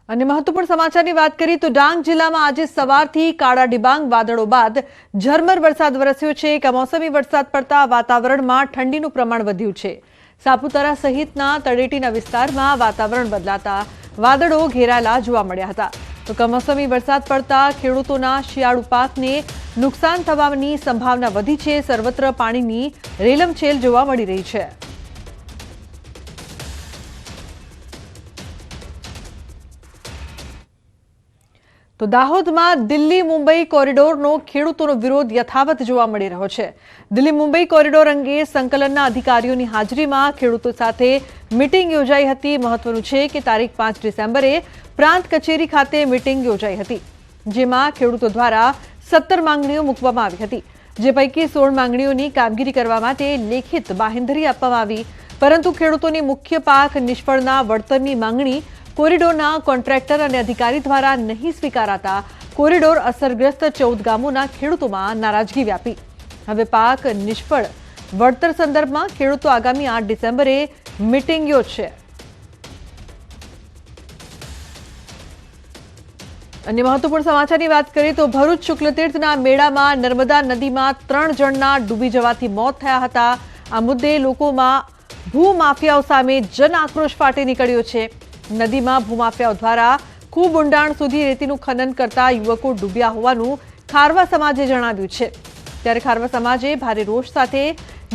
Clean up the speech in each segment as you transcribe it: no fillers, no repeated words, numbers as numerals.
અને મહત્વપૂર્ણ સમાચારની વાત કરીએ તો ડાંગ જિલ્લામાં આજે સવારથી કાળા ડિબાંગ વાદળો બાદ ઝરમર વરસાદ વરસ્યો છે। કમોસમી વરસાદ પડતા વાતાવરણમાં ઠંડીનું પ્રમાણ વધ્યું છે। સાપુતારા સહિતના તળેટીના વિસ્તારમાં વાતાવરણ બદલાતા વાદળો ઘેરાયેલા જોવા મળ્યા હતા। તો કમોસમી વરસાદ પડતા ખેડૂતોના શિયાળુ પાકને નુકસાન થવાની સંભાવના વધી છે। સર્વત્ર પાણીની રેલમછેલ જોવા મળી રહી છે। તો દાહોદમાં દિલ્હી મુંબઈ કોરિડોરનો ખેડૂતોનો વિરોધ યથાવત જોવા મળી રહ્યો છે। દિલ્હી મુંબઈ કોરિડોર અંગે સંકલનના અધિકારીઓની હાજરીમાં ખેડૂતો સાથે મીટિંગ યોજાઈ હતી। મહત્વનું છે કે તારીખ 5 ડિસેમ્બરે પ્રાંત કચેરી ખાતે મીટિંગ યોજાઈ હતી, જેમાં ખેડૂતો દ્વારા 17 માંગણીઓ મૂકવામાં આવી હતી, જે પૈકી 16 માંગણીઓની કામગીરી કરવા માટે લેખિત બાંહેધરી આપવામાં આવી, પરંતુ ખેડૂતોની મુખ્ય પાક નિષ્ફળના વળતરની માંગણી કોરિડોરના કોન્ટ્રાક્ટર અને અધિકારી દ્વારા નહીં સ્વીકારાતા કોરિડોર અસરગ્રસ્ત 14 ગામોના ખેડૂતોમાં નારાજગી વ્યાપી। હવે પાક નિષ્ફળ વળતર સંદર્ભમાં ખેડૂતો આગામી 8 ડિસેમ્બરે મીટિંગ યોજશે। અન્ય મહત્વપૂર્ણ સમાચારની વાત કરીએ તો ભરૂચ શુક્લતીર્થના મેળામાં નર્મદા નદીમાં 3 જણના ડૂબી જવાથી મોત થયા હતા। આ મુદ્દે લોકોમાં ભૂમાફિયાઓ સામે જન આક્રોશ ફાટી નીકળ્યો છે। નદીમાં ભૂમાફિયાઓ દ્વારા ખૂબ ઊંડાણ સુધી રેતીનું ખનન કરતા યુવકો ડૂબ્યા હોવાનું ખારવા સમાજે જણાવ્યું છે। ત્યારે ખારવા સમાજે ભારે રોષ સાથે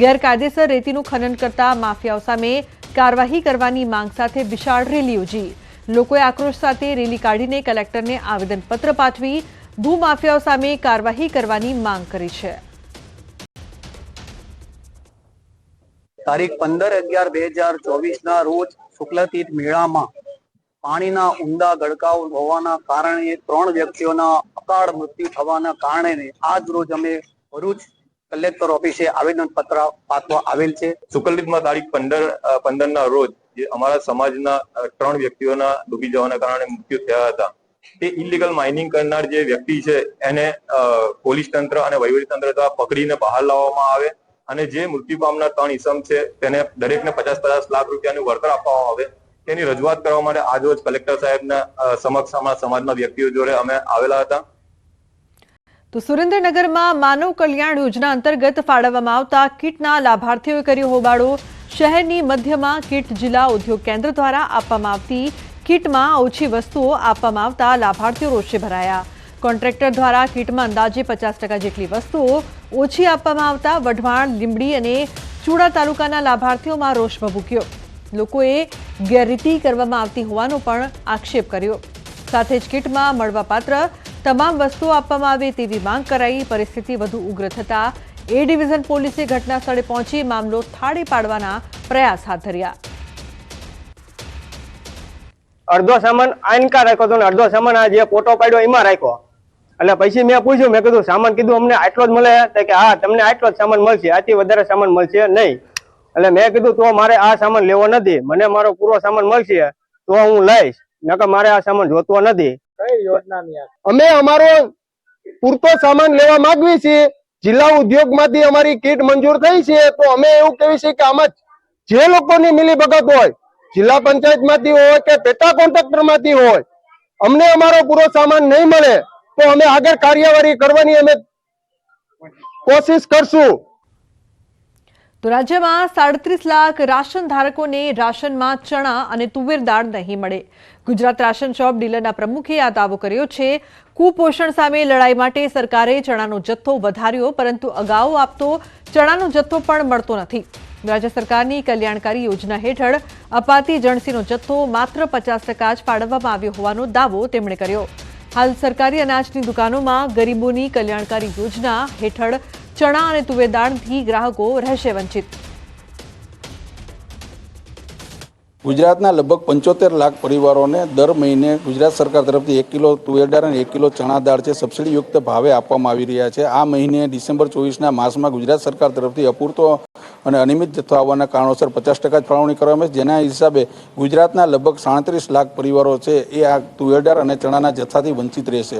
ગેરકાયદેસર રેતીનું ખનન કરતા માફિયાઓ સામે કાર્યવાહી કરવાની માંગ સાથે વિશાળ રેલી યોજી। લોકોએ આક્રોશ સાથે રેલી કાઢીને કલેક્ટરને આવેદનપત્ર પાઠવી ભૂમાફિયાઓ સામે કાર્યવાહી કરવાની માંગ કરી છે। તારીખ 15/11/2024 રોજ શુક્લતીર્થ મેળામાં પાણીના ઊંડા ગળકાવ હોવાના કારણે 3 વ્યક્તિઓના અકાળ મૃત્યુ થવાના કારણે આજ રોજ અમે ભરૂચ કલેક્ટર ઓફિસે આવેદનપત્ર પાઠવવા આવેલ છે। શુક્લતીર્થમાં તારીખ 15 રોજ જે અમારા સમાજના 3 વ્યક્તિઓના ડૂબી જવાના કારણે મૃત્યુ થયા હતા, તે ઇલીગલ માઇનિંગ કરનાર જે વ્યક્તિ છે એને પોલીસ તંત્ર અને વહીવટી તંત્ર દ્વારા પકડીને બહાર લાવવામાં આવે અને જે મૃત્યુ પામનાર 3 ઈસમ છે તેને દરેકને 50-50 લાખ રૂપિયાનું વળતર આપવામાં આવે, તેની રજૂઆત કરવા માટે આજરોજ કલેક્ટર સાહેબના સમક્ષ અમારા સમાજના વ્યક્તિઓ જોડે અમે આવેલા હતા। તો સુરેન્દ્રનગરમાં માનવ કલ્યાણ યોજના અંતર્ગત ફાળવવામાં આવતા કીટના લાભાર્થીઓએ કર્યો હોબાળો। શહેરની મધ્યમાં કીટ જિલ્લા ઉદ્યોગ કેન્દ્ર દ્વારા આપવામાં આવતી કીટમાં ઓછી વસ્તુઓ આપવામાં આવતા લાભાર્થીઓ રોષે ભરાયા। કોન્ટ્રાક્ટર દ્વારા કીટમાં અંદાજે 50% જેટલી વસ્તુઓ ઓછી આપવામાં આવતા વઢવાણ, લીંબડી અને ચૂડા તાલુકાના લાભાર્થીઓમાં રોષ ભભૂક્યો। લોકોએ ગેરરીતિ કરવામાં આવતી હોવાનો પણ આક્ષેપ કર્યો। સાથે જ કીટમાં મળવાપાત્ર તમામ વસ્તુઓ આપવામાં આવે તેવી માંગ કરાઈ। પરિસ્થિતિ વધુ ઉગ્ર થતા એ ડિવિઝન પોલીસે ઘટના સ્થળે પહોંચી મામલો થાળે પાડવાના પ્રયાસ હાથ ધર્યા। અડધો સામાન આઈનકા રાખ્યો હતો ને અડધો સામાન આ જે ફોટો પાડ્યો એમાં રાખ્યો। એટલે પછી મેં પૂછ્યું, મેં કીધું સામાન કીધું અમને આટલો જ મળે કે હા તમને આટલો જ સામાન મળશે, આથી વધારે સામાન મળશે નહીં। એટલે મેં કીધું તો મારે આ સામાન લેવો નથી, મને મારો પૂરો સામાન મળશે તો હું લઈશ, નકર મારે આ સામાન જોતો નથી। અમે અમારો પૂરતો સામાન લેવા માંગવી છીએ। જિલ્લા ઉદ્યોગમાંથી અમારી કીટ મંજૂર થઈ છે, તો અમે એવું કહેવી છે કે આમાં જે લોકોની મિલીભગત હોય, જિલ્લા પંચાયતમાંથી હોય કે પેટા કોન્ટ્રાક્ટરમાંથી હોય, અમને અમારો પૂરો સામાન નહીં મળે તો અમે આગળ કાર્યવાહી કરવાની અમે કોશિશ કરશું। તો રાજ્યમાં 37 લાખ રાશન ધારકોને રાશનમાં ચણા અને તુવેર દાળ નહીં મળે। ગુજરાત રાશન શોપ ડીલરના પ્રમુખે આ દાવો કર્યો છે। કુપોષણ સામે લડાઈ માટે સરકારે ચણાનો જથ્થો વધાર્યો, પરંતુ અગાઉ આપતો ચણાનો જથ્થો પણ મળતો નથી। રાજ્ય સરકારની કલ્યાણકારી યોજના હેઠળ અપાતી જણસીનો જથ્થો માત્ર 50% જ ફાળવવામાં આવ્યો હોવાનો દાવો તેમણે કર્યો। હાલ સરકારી અનાજની દુકાનોમાં ગરીબોની કલ્યાણકારી યોજના હેઠળ ચણા અને તુવેર દાળથી ગ્રાહકો રહેશે વંચિત। ગુજરાતના લગભગ 75 લાખ પરિવારોને દર મહિને ગુજરાત સરકાર તરફથી 1 કિલો તુવેર દાળ અને 1 કિલો ચણા દાળ છે સબસિડીયુક્ત ભાવે આપવામાં આવી રહ્યા છે। આ મહિને ડિસેમ્બર 24ના માસમાં ગુજરાત સરકાર તરફથી અપૂરતો અને અનિયમિત જથ્થો આવવાના કારણોસર 50% જ ફાળવણી કરવામાં આવે, જેના હિસાબે ગુજરાતના લગભગ 37 લાખ પરિવારો છે એ આ તુવેર દાળ અને ચણાના જથ્થાથી વંચિત રહેશે।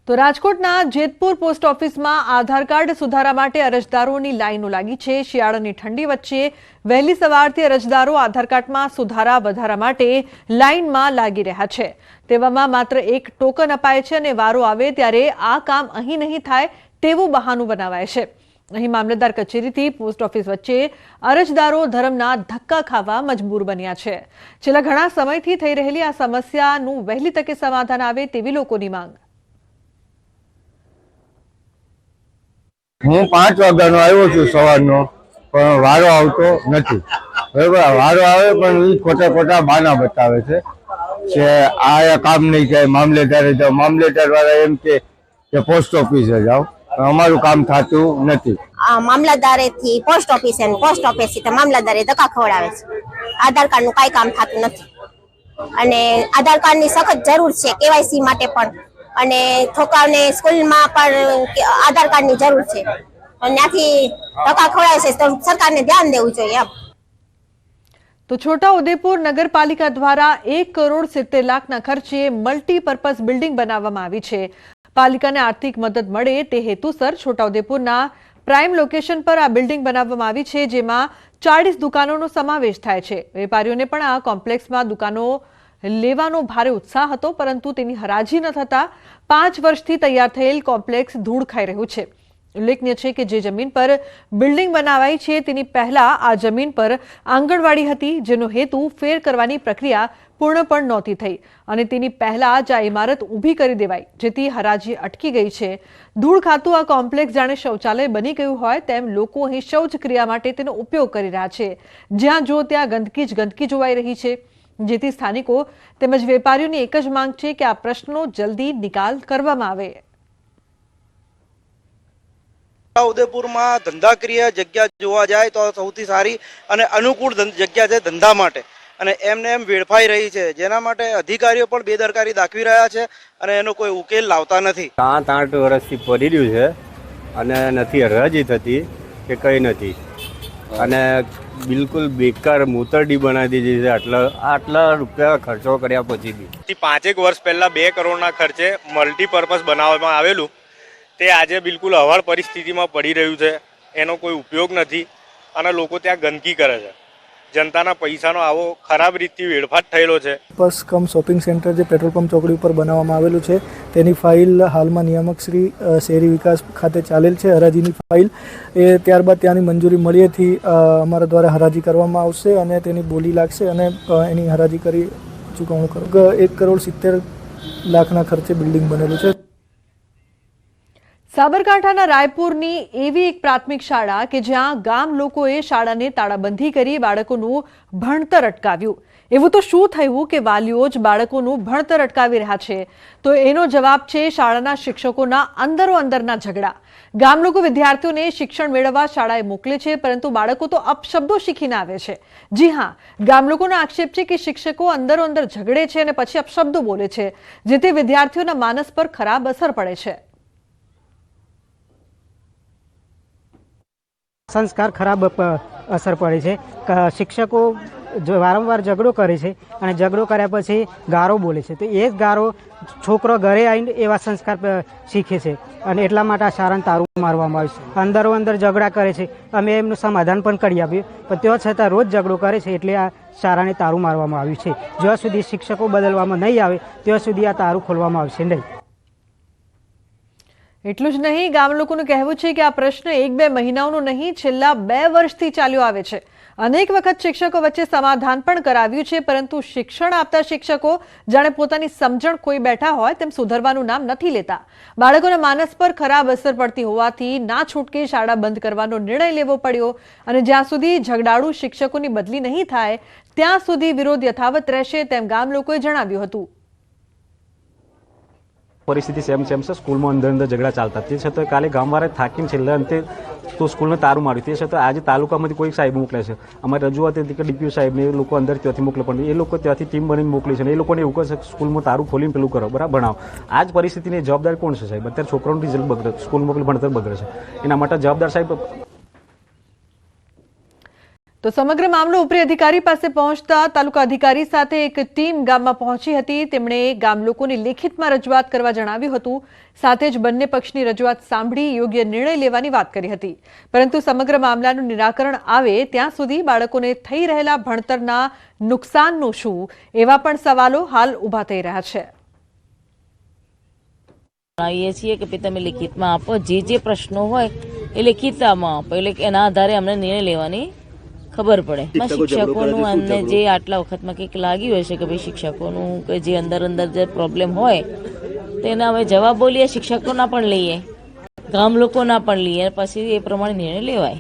તો રાજકોટના જેતપુર પોસ્ટ ઓફિસમાં આધાર કાર્ડ સુધારા માટે અરજદારોની લાઈનો લાગી છે. શિયાળાની ઠંડી વચ્ચે વહેલી સવારથી અરજદારો આધાર કાર્ડમાં સુધારા વધારા માટે લાઈનમાં લાગી રહ્યા છે. તેવામાં માત્ર એક ટોકન અપાય છે અને વારો આવે ત્યારે આ કામ અહીં નહીં થાય તેવું બહાનું બનાવાય છે. અહીં મામલતદાર કચેરીથી પોસ્ટ ઓફિસ વચ્ચે અરજદારો ધરમના ધક્કા ખાવા મજબૂર બન્યા છે. છેલ્લા ઘણા સમયથી થઈ રહેલી આ સમસ્યાનું વહેલી તકે સમાધાન આવે તેવી લોકોની માંગ. હું 5 વાગ્યાનો આવ્યો છું સવારનો, પણ વારો આવતો નથી. બરાબર, વારો આવે પણ એ ખોટા બહાના બતાવે છે કે આ કામ નહીં થાય, મામલેદારે જાઓ. મામલેદાર વાળા એમ કે પોસ્ટ ઓફિસે જાઓ. અમારું કામ થતું નથી. મામલતદારે થી પોસ્ટ ઓફિસે, પોસ્ટ ઓફિસ થી મામલતદારે ધક્કા ખવડાવે છે. આધાર કાર્ડ નું કઈ કામ થતું નથી અને આધાર કાર્ડ ની સખત જરૂર છે કેવાયસી માટે પણ, અને છોકરાઓને સ્કૂલમાં પણ આધાર કાર્ડ ની જરૂર છે. ત્યાંથી ધક્કા ખવડાવે છે તો સરકારને ધ્યાન દેવું જોઈએ એમ. તો છોટાઉદેપુર નગરપાલિકા દ્વારા 1,70,00,000ના ખર્ચે મલ્ટીપર્પઝ બિલ્ડિંગ બનાવવામાં આવી છે. પાલિકાને આર્થિક મદદ મળે તે હેતુસર છોટાઉદેપુરના પ્રાઇમ લોકેશન પર આ બિલ્ડિંગ બનાવવામાં આવી છે, જેમાં 40 દુકાનોનો સમાવેશ થાય છે. વેપારીઓને પણ આ કોમ્પ્લેક્સમાં દુકાનો લેવાનો ભારે ઉત્સાહ હતો, પરંતુ તેની હરાજી ન થતા 5 વર્ષથી તૈયાર થયેલ કોમ્પ્લેક્સ ધૂળ ખાઈ રહ્યું છે. ઉલ્લેખનીય છે કે જે જમીન પર બિલ્ડિંગ બનાવાઈ છે તેની પહેલા આ જમીન પર આંગણવાડી હતી, જેનો હેતુ ફેર કરવાની પ્રક્રિયા પૂર્ણ પણ નહોતી થઈ અને તેની પહેલા જ આ ઇમારત ઊભી કરી દેવાઈ, જેથી હરાજી અટકી ગઈ છે. ધૂળ ખાતું આ કોમ્પ્લેક્સ જાણે શૌચાલય બની ગયું હોય તેમ લોકો અહીં શૌચક્રિયા માટે તેનો ઉપયોગ કરી રહ્યા છે. જ્યાં જો ત્યાં ગંદકી જ ગંદકી જોવાઈ રહી છે, જેથી સ્થાનિકો તેમજ વેપારીઓની એક જ માંગ છે કે આ પ્રશ્નનો જલ્દી નિકાલ કરવામાં આવે. ઉદયપુરમાં ધંધાકીય જગ્યા જોવા જાય તો સૌથી સારી અને અનુકૂળ જગ્યા છે ધંધા માટે, અને એમને એમ વેડફાઈ રહી છે, જેના માટે અધિકારીઓ પણ બેદરકારી દાખવી રહ્યા છે અને એનો કોઈ ઉકેલ લાવતા નથી. 7-8 વર્ષથી પડી રહ્યું છે અને નથી હરાજી થતી કે કંઈ નથી, અને બિલકુલ બેકાર મૂતરડી બનાવી દીધી છે. આટલા રૂપિયા ખર્ચો કર્યા પછી બી 5 વર્ષ પહેલા 2 કરોડના ખર્ચે મલ્ટીપર્પઝ બનાવવામાં આવેલું તે આજે બિલકુલ હવાળ પરિસ્થિતિમાં પડી રહ્યું છે. એનો કોઈ ઉપયોગ નથી અને લોકો ત્યાં ગંદકી કરે છે. જનતાના પૈસાનો આવો ખરાબ રીતથી વેડફાટ થયેલો છે. બસ કમ શોપિંગ સેન્ટર જે પેટ્રોલ પંપ ચોકડી ઉપર બનાવવામાં આવેલું છે તેની ફાઇલ હાલમાં નિયામક શ્રી શહેરી વિકાસ ખાતે ચાલેલ છે, હરાજીની ફાઇલ. એ ત્યારબાદ ત્યાંની મંજૂરી મળ્યેથી અમારા દ્વારા હરાજી કરવામાં આવશે અને તેની બોલી લાગશે અને એની હરાજી કરી ચૂકવણું કરો. 1,70,00,000ના ખર્ચે બિલ્ડિંગ બનેલું છે. સાબરકાંઠાના રાયપુરની એવી એક પ્રાથમિક શાળા કે જ્યાં ગામ લોકોએ શાળાને તાળાબંધી કરી બાળકોનું ભણતર અટકાવ્યું. એવું તો શું થયું કે વાલીઓ જ બાળકોનું ભણતર અટકાવી રહ્યા છે? તો એનો જવાબ છે શાળાના શિક્ષકોના અંદરોઅંદરના ઝઘડા. ગામ લોકો વિદ્યાર્થીઓને શિક્ષણ મેળવવા શાળાએ મોકલે છે, પરંતુ બાળકો તો અપશબ્દો શીખીને આવે છે. જી હા, ગામ લોકોનો આક્ષેપ છે કે શિક્ષકો અંદરોઅંદર ઝઘડે છે અને પછી અપશબ્દો બોલે છે, જેથી વિદ્યાર્થીઓના માનસ પર ખરાબ અસર પડે છે. સંસ્કાર ખરાબ અસર પડે છે. શિક્ષકો વારંવાર ઝઘડો કરે છે અને ઝઘડો કર્યા પછી ગારો બોલે છે, તો એ જ ગારો છોકરો ઘરે આવીને એવા સંસ્કાર શીખે છે અને એટલા માટે આ શાળાને તારું મારવામાં આવે છે. અંદરો અંદર ઝઘડા કરે છે. અમે એમનું સમાધાન પણ કરી આપ્યું, પણ તેઓ છતાં રોજ ઝઘડો કરે છે, એટલે આ શાળાને તારું મારવામાં આવ્યું છે. જ્યાં સુધી શિક્ષકો બદલવામાં નહીં આવે ત્યાં સુધી આ તારું ખોલવામાં આવશે નહીં. એટલું જ નહીં, ગામ લોકોનું કહેવું છે કે આ પ્રશ્ન 1-2 મહિનાઓનો નહીં, છેલ્લા 2 વર્ષથી ચાલ્યો આવે છે. અનેક વખત શિક્ષકો વચ્ચે સમાધાન પણ કરાવ્યું છે, પરંતુ શિક્ષણ આપતા શિક્ષકો જાણે પોતાની સમજણ ખોઈ બેઠા હોય તેમ સુધરવાનું નામ નથી લેતા. બાળકોના માનસ પર ખરાબ અસર પડતી હોવાથી ના છૂટકે શાળા બંધ કરવાનો નિર્ણય લેવો પડ્યો અને જ્યાં સુધી ઝઘડાળુ શિક્ષકોની બદલી નહીં થાય ત્યાં સુધી વિરોધ યથાવત રહેશે તેમ ગામ લોકોએ જણાવ્યું હતું. પરિસ્થિતિ સેમ છે. સ્કૂલમાં અંદર ઝઘડા ચાલતા, તે છતાં કાલે ગામવાળાએ થાકીને છેલ્લે અંતે તો સ્કૂલને તારું માર્યું. તે છતાં આજે તાલુકામાંથી કોઈ સાહેબ મોકલે છે. અમારી રજૂઆત હતી કે ડીપીઓ સાહેબને એ લોકો અંદર ત્યાંથી મોકલે, પણ એ લોકો ત્યાંથી ટીમ બનીને મોકલી છે. એ લોકોને એવું કહે છે કે સ્કૂલમાં તારું ખોલીને પેલું કરો, બરાબર ભણાવો. આ જ પરિસ્થિતિની જવાબદાર કોણ છે સાહેબ? અત્યારે છોકરાઓનું રિઝલ્ટ બગડે, સ્કૂલ મોકલી ભણતર બગડે છે, એના માટે જવાબદાર સાહેબ. તો સમગ્ર મામલો ઉપરી અધિકારી પાસે પહોંચતા તાલુકા અધિકારી સાથે એક ટીમ ગામમાં પહોંચી હતી. તેમણે ગામ લોકોને લેખિતમાં રજૂઆત કરવા જણાવ્યું હતું. સાથે જ બંને પક્ષની રજૂઆત સાંભળી યોગ્ય નિર્ણય લેવાની વાત કરી હતી. પરંતુ સમગ્ર મામલાનું નિરાકરણ આવે ત્યાં સુધી બાળકોને થઈ રહેલા ભણતરના નુકસાનનું શું, એવા પણ સવાલો હાલ ઊભા થઈ રહ્યા છે. જણાવીએ છીએ કે તમે લેખિતમાં આપો, જે પ્રશ્નો હોય એ લેખિતમાં આપો, એટલે એના આધારે અમને નિર્ણય લેવાની ખબર પડે. શિક્ષકોનું અમને જે આટલા વખતમાં કંઈક લાગ્યું હશે કે ભાઈ શિક્ષકોનું કે જે અંદર જે પ્રોબ્લેમ હોય તેના અમે જવાબો લઈએ, શિક્ષકોના પણ લઈએ, ગામ લોકોના પણ લઈએ, પછી એ પ્રમાણે નિર્ણય લેવાય.